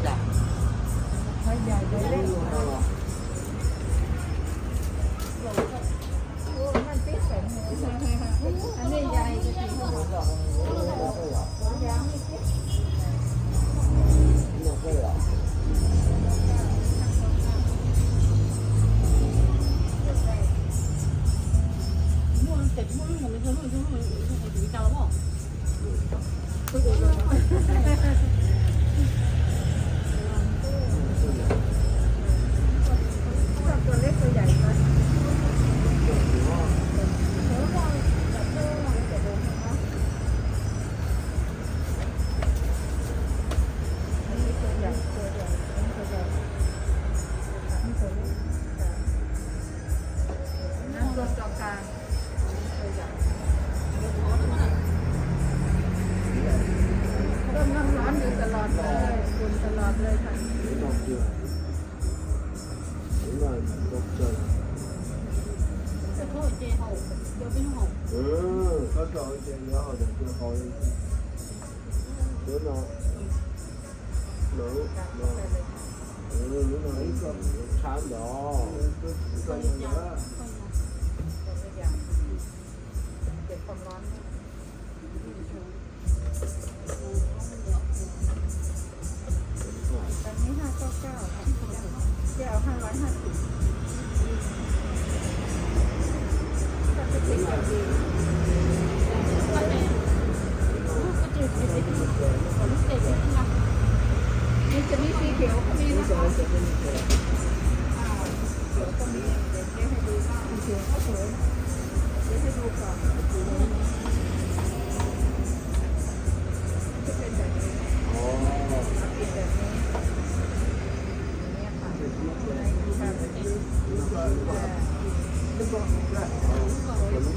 จ้ะใหญ่เล็กมันติดใส่หัวอันนี้ใหญ่จะถึงหัวยางนี่ติดตัวเล็กตัวใหญ่ไหมcó rồi thì nhớ hồi được chưa hồi bữa nào nữ bữa nào ít con sáng đó con nữaตอนนี้599จะเอา550ถ้าจะติดแบบดีนี่จะมีสีเขียวก็มีนะคะเขียวก็มีเดี๋ยวให้ดูว่าเขียวก็สวยเดี๋ยวให้ดูก่อนจะเป็นแบบนี้เป็นแบบนี้เนี่ยค่ะ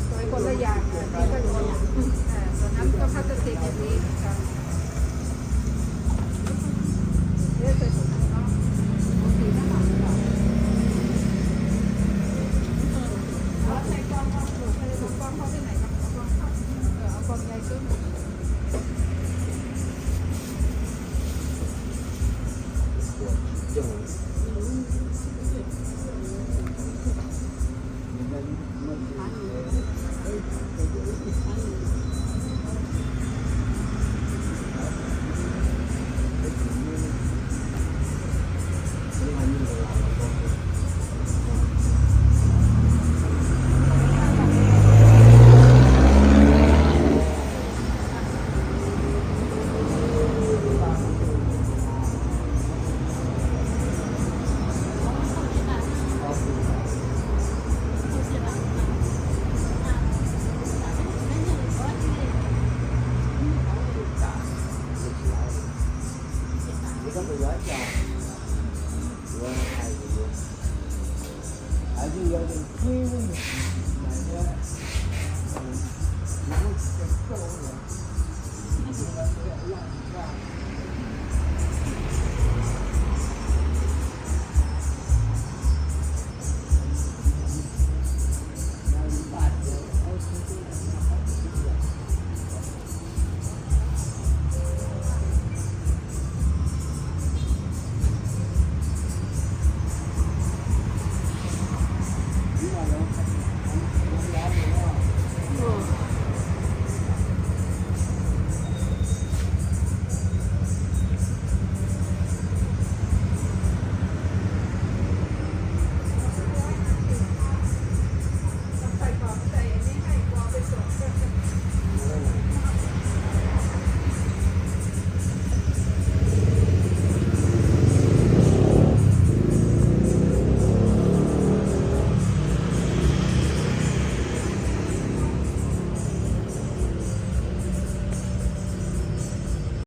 สวยคนละอย่างนี่ก็สวยตอนนั้นก็พลาสติกแบบนี้ค่ะเลือกใส่ถุงเนาะโอเคนะคะเอาใส่กล่องเอาหนูไปเลยกล่องเขาที่ไหนครับเอากล่องค่ะเอากล่องใหญ่ขึ้น